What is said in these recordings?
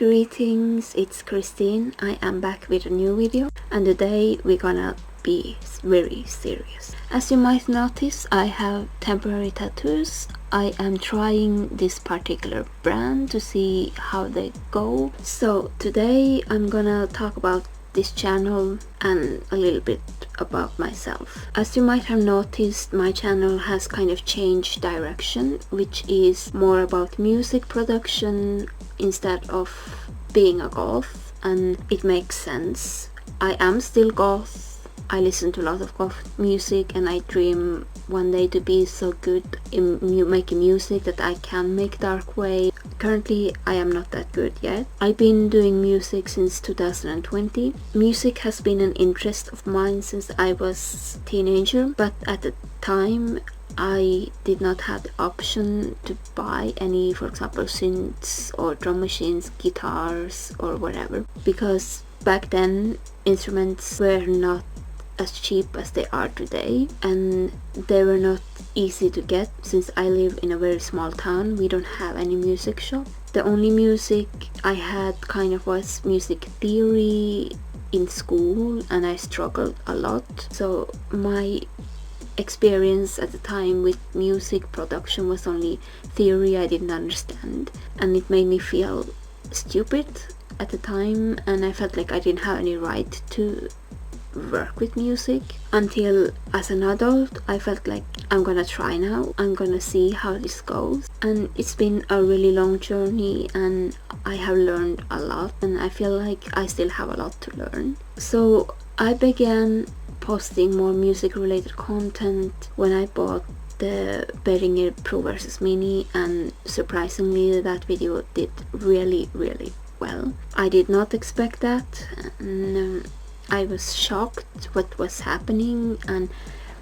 Greetings, it's Christine. I am back with a new video, and today we're gonna be very serious. As you might notice, I have temporary tattoos. I am trying this particular brand to see how they go. So today I'm gonna talk about this channel and a little bit about myself. As you might have noticed, my channel has kind of changed direction, which is more about music production instead of being a goth, and it makes sense. I am still goth. I listen to a lot of goth music, and I dream one day to be so good in making music that I can make dark wave. Currently I am not that good yet. I've been doing music since 2020. Music has been an interest of mine since I was a teenager, but at the time I did not have the option to buy any, for example, synths or drum machines, guitars or whatever, because back then instruments were not as cheap as they are today, and they were not easy to get. Since I live in a very small town, we don't have any music shop. The only music I had kind of was music theory in school, and I struggled a lot. So my experience at the time with music production was only theory I didn't understand, and it made me feel stupid at the time, and I felt like I didn't have any right to work with music. Until as an adult I felt like I'm gonna try now, I'm gonna see how this goes, and it's been a really long journey and I have learned a lot, and I feel like I still have a lot to learn. So I began posting more music related content when I bought the Behringer Pro vs Mini, and surprisingly that video did really well. I did not expect that, and I was shocked what was happening. And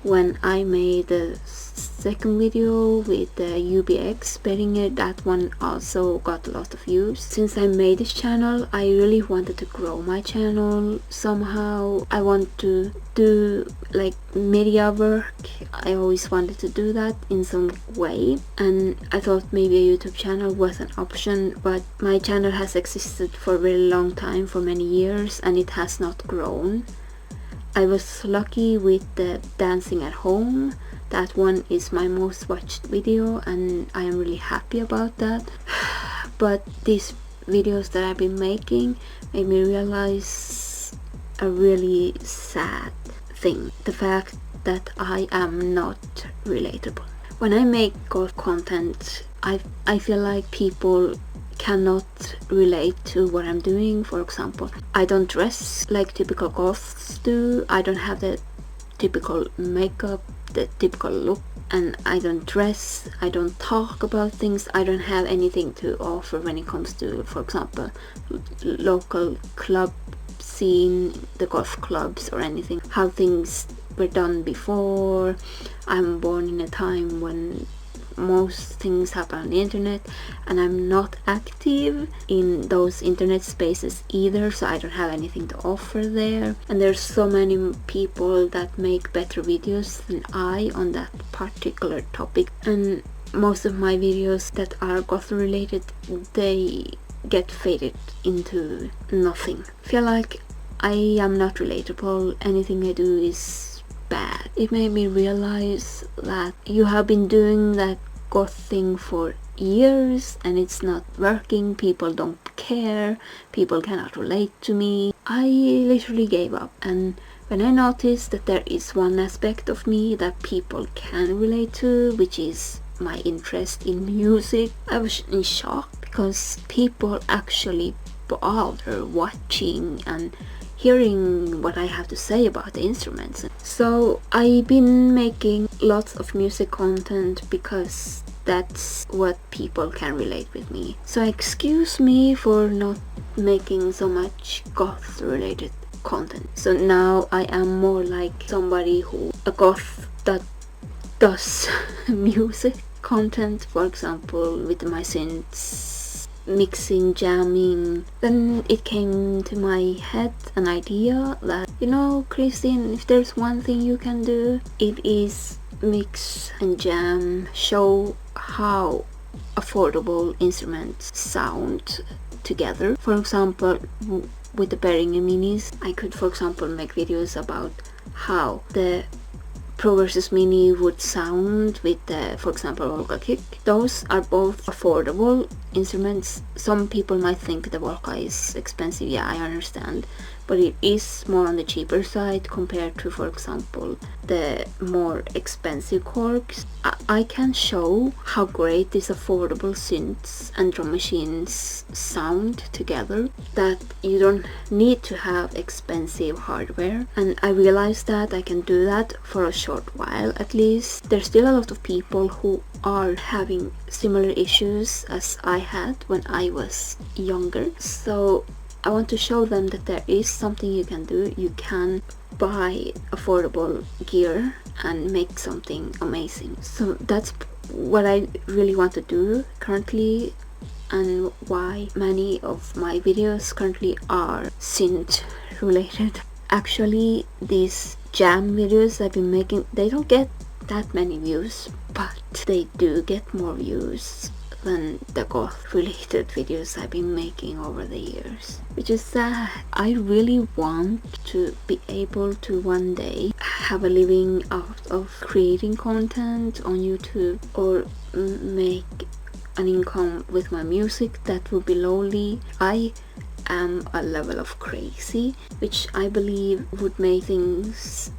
when I made the second video with the UBX Behringer, that one also got a lot of views. Since I made this channel, I really wanted to grow my channel somehow. I want to do like media work. I always wanted to do that in some way, and I thought maybe a YouTube channel was an option, but my channel has existed for a very long time, for many years, and it has not grown. I was lucky with the dancing at home. That one is my most watched video, and I am really happy about that. But these videos that I've been making made me realize a really sad thing: the fact that I am not relatable. When I make goth content, I feel like people cannot relate to what I'm doing. For example, I don't dress like typical goths do. I don't have the typical makeup, the typical look, and I don't dress, I don't talk about things. I don't have anything to offer when it comes to, for example, local club scene, the goth clubs or anything, how things were done before. I'm born in a time when most things happen on the internet, and I'm not active in those internet spaces either, so I don't have anything to offer there. And there's so many people that make better videos than I on that particular topic, and most of my videos that are goth related, they get faded into nothing. I feel like I am not relatable. Anything I do is bad. It made me realize that you have been doing that goth thing for years and it's not working. People don't care. People cannot relate to me. I literally gave up, and when I noticed that there is one aspect of me that people can relate to, which is my interest in music, I was in shock, because people actually bother watching and hearing what I have to say about the instruments. So I've been making lots of music content because that's what people can relate with me. So excuse me for not making so much goth related content. So now I am more like somebody a goth that does music content, for example with my synths, mixing, jamming. Then it came to my head an idea that, you know, Christine, if there's one thing you can do, it is mix and jam, show how affordable instruments sound together. For example, with the Behringer Minis, I could for example make videos about how the Pro versus Mini would sound with the, for example, Volca kick. Those are both affordable instruments. Some people might think the Volca is expensive, yeah, I understand, but it is more on the cheaper side compared to, for example, the more expensive Korgs. I can show how great these affordable synths and drum machines sound together, that you don't need to have expensive hardware, and I realized that I can do that for a short while at least. There's still a lot of people who are having similar issues as I had when I was younger, so I want to show them that there is something you can do. You can buy affordable gear and make something amazing. So that's what I really want to do currently, and why many of my videos currently are synth related. Actually, these jam videos I've been making, they don't get that many views, but they do get more views than the goth related videos I've been making over the years, which is sad. I really want to be able to one day have a living out of creating content on YouTube, or make an income with my music. That would be lonely. I am a level of crazy, which I believe would make things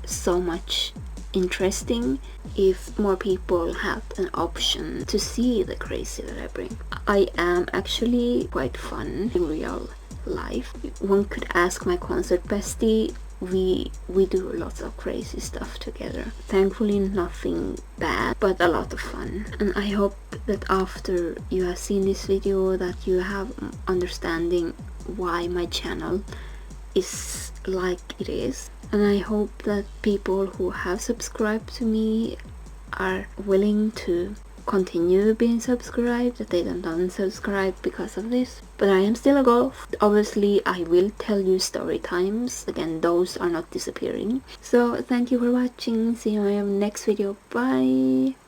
so much interesting if more people had an option to see the crazy that I bring. I am actually quite fun in real life. One could ask my concert bestie. We do lots of crazy stuff together. Thankfully nothing bad, but a lot of fun. And I hope that after you have seen this video that you have understanding why my channel is like it is. And I hope that people who have subscribed to me are willing to continue being subscribed, that they don't unsubscribe because of this. But I am still a goth. Obviously I will tell you story times. Again, those are not disappearing. So thank you for watching. See you in my next video. Bye!